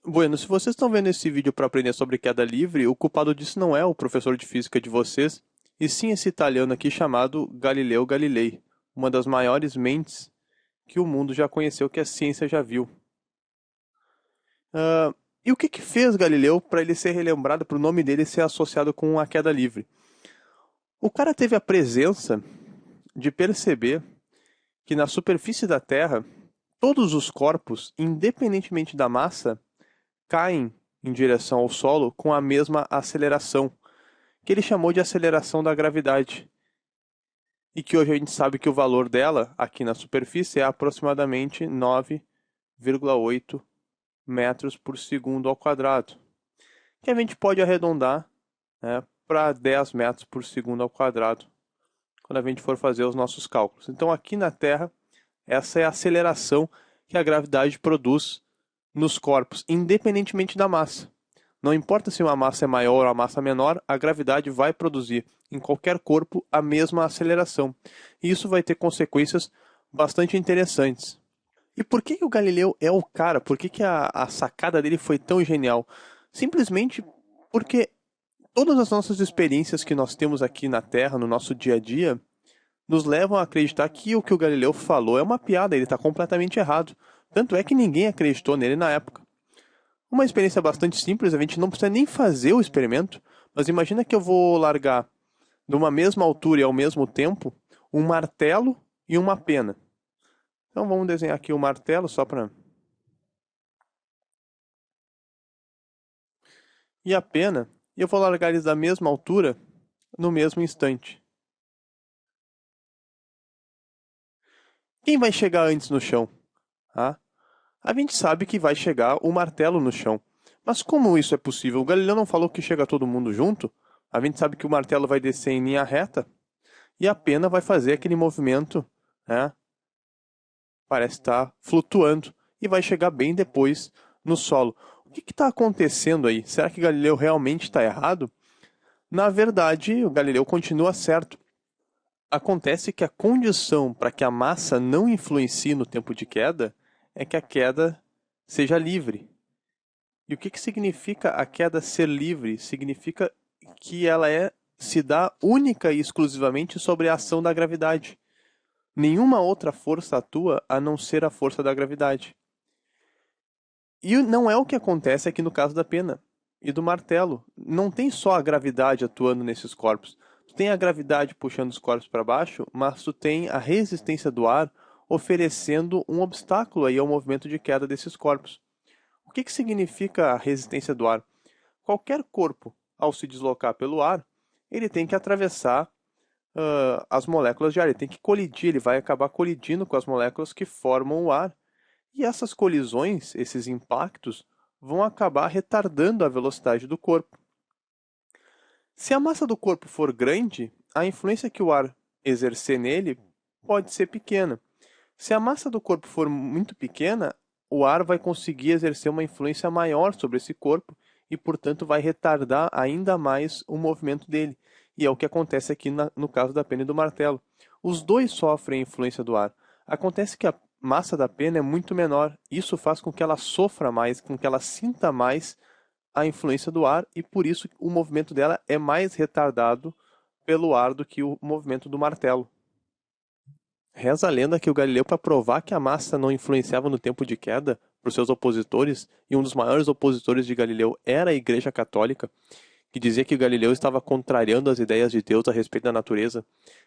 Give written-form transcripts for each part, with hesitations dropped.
Bueno, se vocês estão vendo esse vídeo para aprender sobre queda livre, o culpado disso não é o professor de física de vocês, e sim esse italiano aqui chamado Galileu Galilei, uma das maiores mentes que o mundo já conheceu, que a ciência já viu. E o que que fez Galileu para ele ser relembrado, para o nome dele ser associado com a queda livre? O cara teve a presença de perceber que na superfície da Terra, todos os corpos, independentemente da massa, caem em direção ao solo com a mesma aceleração, que ele chamou de aceleração da gravidade. E que hoje a gente sabe que o valor dela, aqui na superfície, é aproximadamente 9,8 metros por segundo ao quadrado. Que a gente pode arredondar, né, para 10 metros por segundo ao quadrado, quando a gente for fazer os nossos cálculos. Então, aqui na Terra, essa é a aceleração que a gravidade produz nos corpos, independentemente da massa. Não importa se uma massa é maior ou a massa menor, a gravidade vai produzir em qualquer corpo a mesma aceleração. E isso vai ter consequências bastante interessantes. E por que o Galileu é o cara? Por que a sacada dele foi tão genial? Simplesmente porque todas as nossas experiências que nós temos aqui na Terra, no nosso dia a dia, nos levam a acreditar que o Galileu falou é uma piada, ele está completamente errado. Tanto é que ninguém acreditou nele na época. Uma experiência bastante simples, a gente não precisa nem fazer o experimento, mas imagina que eu vou largar de uma mesma altura e ao mesmo tempo um martelo e uma pena. Então vamos desenhar aqui o martelo só para... E a pena, e eu vou largar eles da mesma altura no mesmo instante. Quem vai chegar antes no chão? Ah, a gente sabe que vai chegar o martelo no chão. Mas como isso é possível? O Galileu não falou que chega todo mundo junto? A gente sabe que o martelo vai descer em linha reta e a pena vai fazer aquele movimento, né? Parece estar flutuando e vai chegar bem depois no solo. O que está acontecendo aí? Será que Galileu realmente está errado? Na verdade, o Galileu continua certo. Acontece que a condição para que a massa não influencie no tempo de queda é que a queda seja livre. E o que, que significa a queda ser livre? Significa que ela se dá única e exclusivamente sobre a ação da gravidade. Nenhuma outra força atua a não ser a força da gravidade. E não é o que acontece aqui no caso da pena e do martelo. Não tem só a gravidade atuando nesses corpos. Tu tem a gravidade puxando os corpos para baixo, mas tu tem a resistência do ar oferecendo um obstáculo aí ao movimento de queda desses corpos. O que, que significa a resistência do ar? Qualquer corpo, ao se deslocar pelo ar, ele tem que atravessar as moléculas de ar, ele tem que colidir, ele vai acabar colidindo com as moléculas que formam o ar. E essas colisões, esses impactos, vão acabar retardando a velocidade do corpo. Se a massa do corpo for grande, a influência que o ar exercer nele pode ser pequena. Se a massa do corpo for muito pequena, o ar vai conseguir exercer uma influência maior sobre esse corpo e, portanto, vai retardar ainda mais o movimento dele. E é o que acontece aqui no caso da pena e do martelo. Os dois sofrem a influência do ar. Acontece que a massa da pena é muito menor. Isso faz com que ela sofra mais, com que ela sinta mais a influência do ar e por isso o movimento dela é mais retardado pelo ar do que o movimento do martelo. Reza a lenda que o Galileu, para provar que a massa não influenciava no tempo de queda para os seus opositores, e um dos maiores opositores de Galileu era a Igreja Católica, que dizia que Galileu estava contrariando as ideias de Deus a respeito da natureza,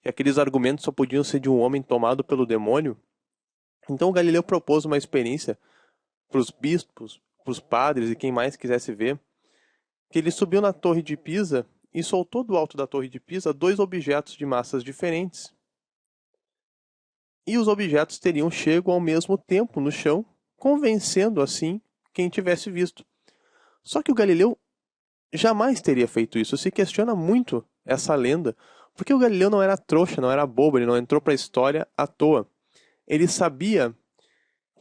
e aqueles argumentos só podiam ser de um homem tomado pelo demônio. Então o Galileu propôs uma experiência para os bispos, para os padres e quem mais quisesse ver, que ele subiu na Torre de Pisa e soltou do alto da Torre de Pisa dois objetos de massas diferentes. E os objetos teriam chego ao mesmo tempo no chão, convencendo assim quem tivesse visto. Só que o Galileu jamais teria feito isso. Se questiona muito essa lenda, porque o Galileu não era trouxa, não era bobo, ele não entrou para a história à toa. Ele sabia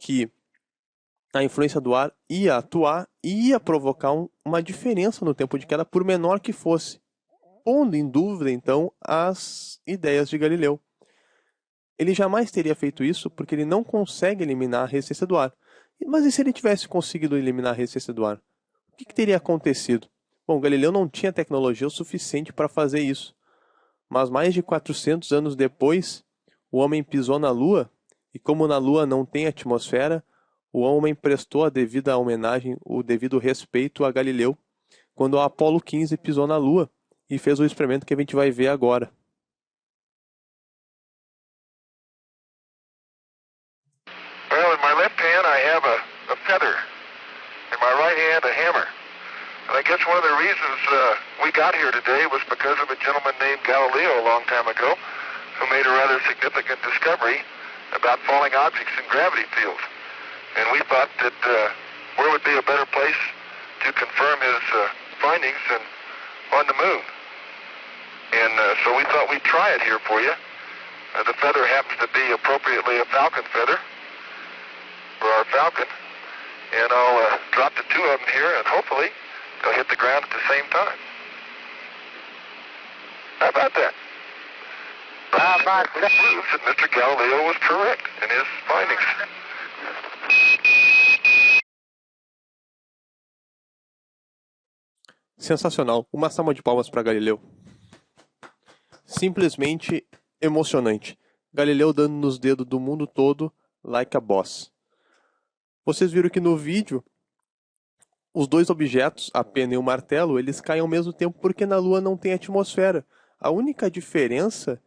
que a influência do ar ia atuar e ia provocar uma diferença no tempo de queda, por menor que fosse, pondo em dúvida, então, as ideias de Galileu. Ele jamais teria feito isso porque ele não consegue eliminar a resistência do ar. Mas e se ele tivesse conseguido eliminar a resistência do ar? O que teria acontecido? Bom, Galileu não tinha tecnologia o suficiente para fazer isso. Mas mais de 400 anos depois, o homem pisou na Lua, e como na Lua não tem atmosfera, o homem prestou a devida homenagem, o devido respeito a Galileu, quando o Apollo 15 pisou na Lua e fez o experimento que a gente vai ver agora. Well, in my left hand I have a feather. In my right hand a hammer. And I guess one of the reasons we got here today was because of a gentleman named Galileo a long time ago who made a rather significant discovery about falling objects in gravity fields. And we thought that where would be a better place to confirm his findings than on the moon. And so we thought we'd try it here for you. The feather happens to be appropriately a falcon feather for our falcon. And I'll drop the two of them here and hopefully they'll hit the ground at the same time. How about that? It proves that Mr. Galileo was correct in his findings. Sensacional. Uma salva de palmas para Galileu. Simplesmente emocionante. Galileu dando nos dedos do mundo todo, like a boss. Vocês viram que no vídeo, os dois objetos, a pena e o martelo, eles caem ao mesmo tempo porque na Lua não tem atmosfera. A única diferença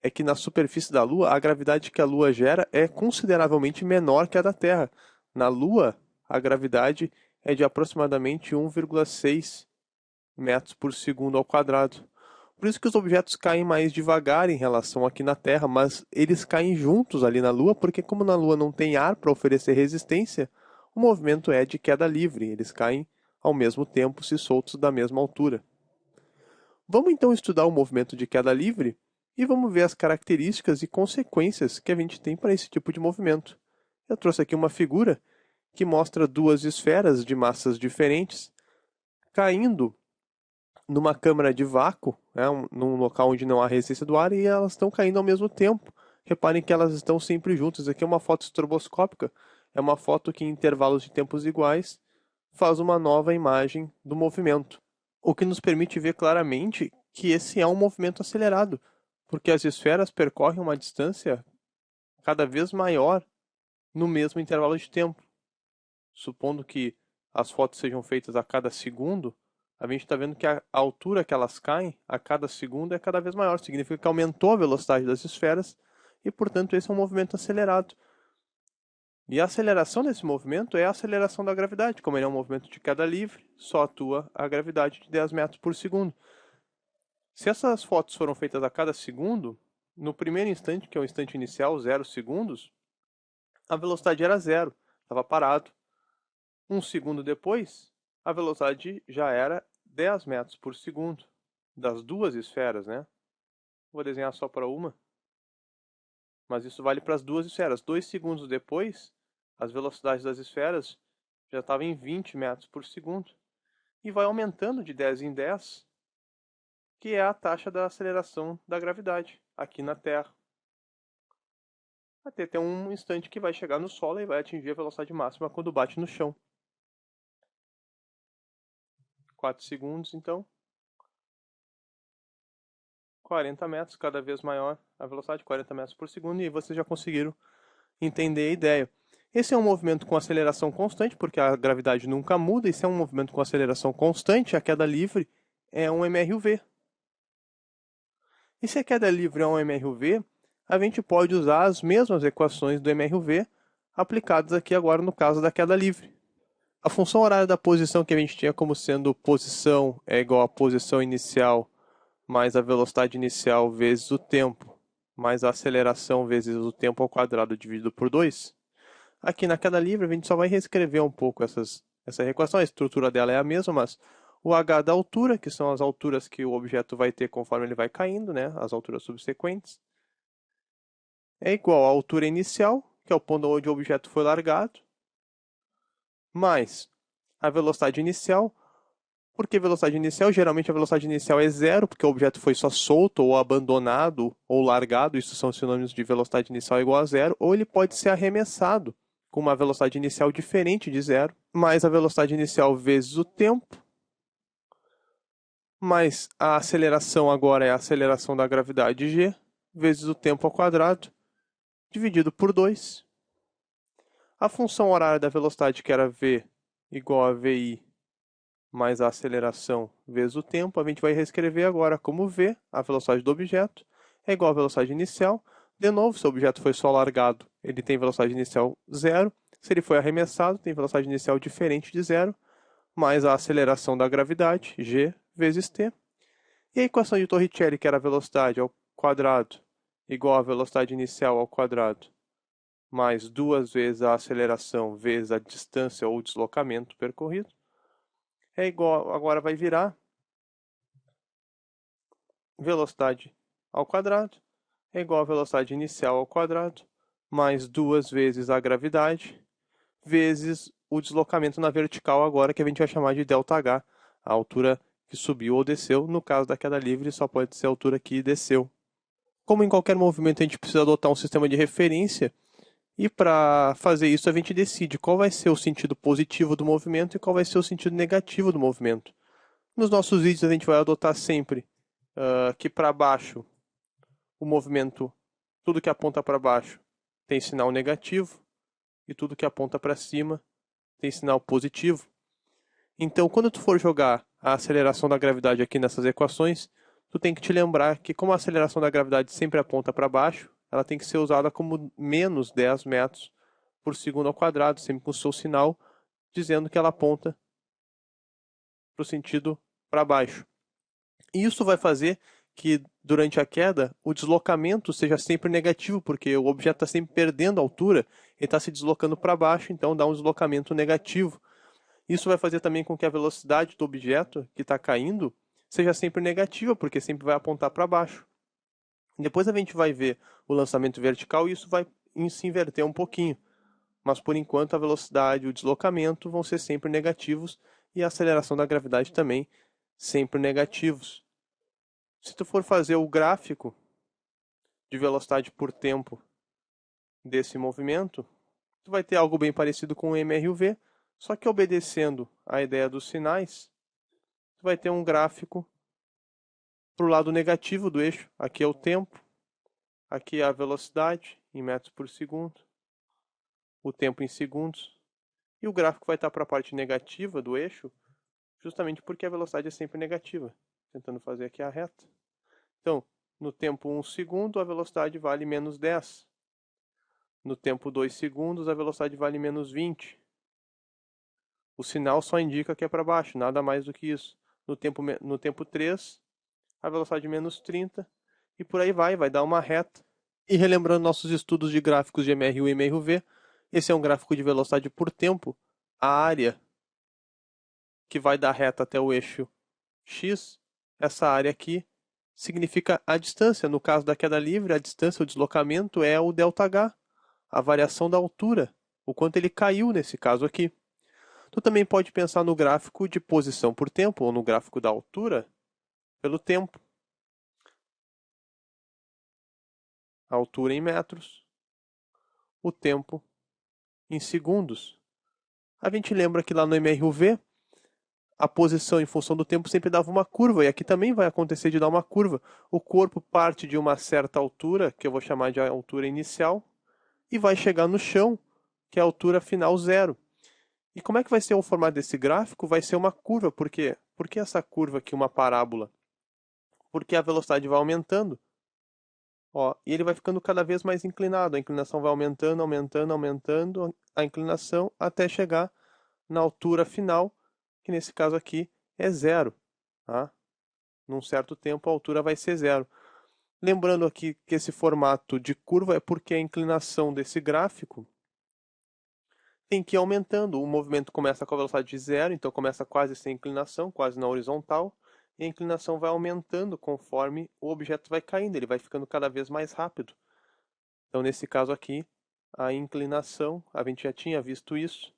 é que na superfície da Lua, a gravidade que a Lua gera é consideravelmente menor que a da Terra. Na Lua, a gravidade é de aproximadamente 1,6 metros por segundo ao quadrado. Por isso que os objetos caem mais devagar em relação aqui na Terra, mas eles caem juntos ali na Lua, porque como na Lua não tem ar para oferecer resistência, o movimento é de queda livre, eles caem ao mesmo tempo se soltos da mesma altura. Vamos então estudar o movimento de queda livre e vamos ver as características e consequências que a gente tem para esse tipo de movimento. Eu trouxe aqui uma figura que mostra duas esferas de massas diferentes caindo numa câmara de vácuo, num local onde não há resistência do ar, e elas estão caindo ao mesmo tempo. Reparem que elas estão sempre juntas. Aqui é uma foto estroboscópica, é uma foto que em intervalos de tempos iguais faz uma nova imagem do movimento, o que nos permite ver claramente que esse é um movimento acelerado, porque as esferas percorrem uma distância cada vez maior no mesmo intervalo de tempo. Supondo que as fotos sejam feitas a cada segundo, a gente está vendo que a altura que elas caem a cada segundo é cada vez maior. Significa que aumentou a velocidade das esferas e, portanto, esse é um movimento acelerado. E a aceleração desse movimento é a aceleração da gravidade. Como ele é um movimento de queda livre, só atua a gravidade de 10 metros por segundo. Se essas fotos foram feitas a cada segundo, no primeiro instante, que é o instante inicial, 0 segundos, a velocidade era 0, estava parado. Um segundo depois, a velocidade já era 10 metros por segundo, das duas esferas, né? Vou desenhar só para uma, mas isso vale para as duas esferas. 2 segundos depois, as velocidades das esferas já estavam em 20 metros por segundo. E vai aumentando de 10 em 10, que é a taxa da aceleração da gravidade aqui na Terra. Até ter um instante que vai chegar no solo e vai atingir a velocidade máxima quando bate no chão. 4 segundos, então. 40 metros, cada vez maior a velocidade, 40 metros por segundo, e vocês já conseguiram entender a ideia. Esse é um movimento com aceleração constante, porque a gravidade nunca muda, e se é um movimento com aceleração constante, a queda livre é um MRUV. E se a queda livre é um MRUV, a gente pode usar as mesmas equações do MRUV aplicadas aqui agora no caso da queda livre. A função horária da posição que a gente tinha como sendo posição é igual a posição inicial mais a velocidade inicial vezes o tempo, mais a aceleração vezes o tempo ao quadrado dividido por 2. Aqui na queda livre a gente só vai reescrever um pouco essa equação, a estrutura dela é a mesma, mas o h da altura, que são as alturas que o objeto vai ter conforme ele vai caindo, né, as alturas subsequentes, é igual à altura inicial, que é o ponto onde o objeto foi largado, mais a velocidade inicial. Por que velocidade inicial? Geralmente a velocidade inicial é 0, porque o objeto foi só solto, ou abandonado, ou largado. Isso são sinônimos de velocidade inicial igual a 0. Ou ele pode ser arremessado. com uma velocidade inicial diferente de zero, mais a velocidade inicial vezes o tempo, mais a aceleração agora é a aceleração da gravidade g, vezes o tempo ao quadrado, dividido por 2. A função horária da velocidade, que era v igual a vi mais a aceleração vezes o tempo, a gente vai reescrever agora como v, a velocidade do objeto, é igual à velocidade inicial. De novo, se o objeto foi só largado, ele tem velocidade inicial zero. Se ele foi arremessado, tem velocidade inicial diferente de zero, mais a aceleração da gravidade, g, vezes t. E a equação de Torricelli, que era a velocidade ao quadrado, igual à velocidade inicial ao quadrado, mais 2 vezes a aceleração vezes a distância ou deslocamento percorrido, é igual, agora vai virar velocidade ao quadrado, é igual à velocidade inicial ao quadrado, mais 2 vezes a gravidade, vezes o deslocamento na vertical agora, que a gente vai chamar de ΔH, a altura que subiu ou desceu. No caso da queda livre, só pode ser a altura que desceu. Como em qualquer movimento, a gente precisa adotar um sistema de referência, e para fazer isso, a gente decide qual vai ser o sentido positivo do movimento e qual vai ser o sentido negativo do movimento. Nos nossos vídeos, a gente vai adotar sempre que para baixo, o movimento, tudo que aponta para baixo, tem sinal negativo, e tudo que aponta para cima tem sinal positivo. Então, quando tu for jogar a aceleração da gravidade aqui nessas equações, tu tem que te lembrar que como a aceleração da gravidade sempre aponta para baixo, ela tem que ser usada como menos 10 metros por segundo ao quadrado, sempre com o seu sinal dizendo que ela aponta para o sentido para baixo. E isso vai fazer que durante a queda o deslocamento seja sempre negativo, porque o objeto está sempre perdendo altura, ele está se deslocando para baixo, então dá um deslocamento negativo. Isso vai fazer também com que a velocidade do objeto que está caindo seja sempre negativa, porque sempre vai apontar para baixo. Depois a gente vai ver o lançamento vertical e isso vai se inverter um pouquinho. Mas por enquanto a velocidade e o deslocamento vão ser sempre negativos e a aceleração da gravidade também sempre negativos. Se tu for fazer o gráfico de velocidade por tempo desse movimento, tu vai ter algo bem parecido com o MRUV, só que obedecendo a ideia dos sinais, tu vai ter um gráfico para o lado negativo do eixo. Aqui é o tempo, aqui é a velocidade em metros por segundo, o tempo em segundos, e o gráfico vai estar para a parte negativa do eixo, justamente porque a velocidade é sempre negativa. Tentando fazer aqui a reta. Então, no tempo 1 segundo, a velocidade vale menos 10. No tempo 2 segundos, a velocidade vale menos 20. O sinal só indica que é para baixo, nada mais do que isso. No tempo 3, a velocidade menos 30. E por aí vai dar uma reta. E relembrando nossos estudos de gráficos de MRU e MRV, esse é um gráfico de velocidade por tempo. A área que vai da reta até o eixo x, essa área aqui, significa a distância. No caso da queda livre, a distância, o deslocamento é o ΔH, a variação da altura, o quanto ele caiu nesse caso aqui. Tu também pode pensar no gráfico de posição por tempo, ou no gráfico da altura pelo tempo. A altura em metros, o tempo em segundos. A gente lembra que lá no MRUV, a posição em função do tempo sempre dava uma curva, e aqui também vai acontecer de dar uma curva. O corpo parte de uma certa altura, que eu vou chamar de altura inicial, e vai chegar no chão, que é a altura final zero. E como é que vai ser o formato desse gráfico? Vai ser uma curva. Por quê? Por que essa curva aqui, uma parábola? Porque a velocidade vai aumentando. Ó, e ele vai ficando cada vez mais inclinado. A inclinação vai aumentando, aumentando, aumentando a inclinação até chegar na altura final, que nesse caso aqui é zero. Tá? Num certo tempo a altura vai ser zero. Lembrando aqui que esse formato de curva é porque a inclinação desse gráfico tem que ir aumentando. O movimento começa com a velocidade de zero, então começa quase sem inclinação, quase na horizontal, e a inclinação vai aumentando conforme o objeto vai caindo, ele vai ficando cada vez mais rápido. Então, nesse caso aqui, a inclinação, a gente já tinha visto isso,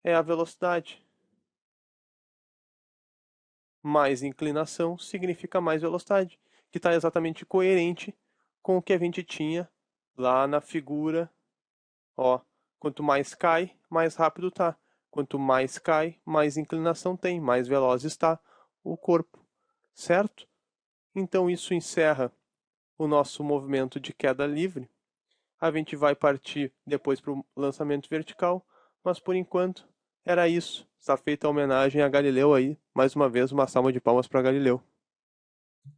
é a velocidade. Mais inclinação significa mais velocidade, que está exatamente coerente com o que a gente tinha lá na figura, ó, quanto mais cai, mais rápido tá. Quanto mais cai, mais inclinação tem, mais veloz está o corpo, certo? Então isso encerra o nosso movimento de queda livre. A gente vai partir depois para o lançamento vertical, mas por enquanto era isso. Está feita a homenagem a Galileu aí. Mais uma vez, uma salva de palmas para Galileu.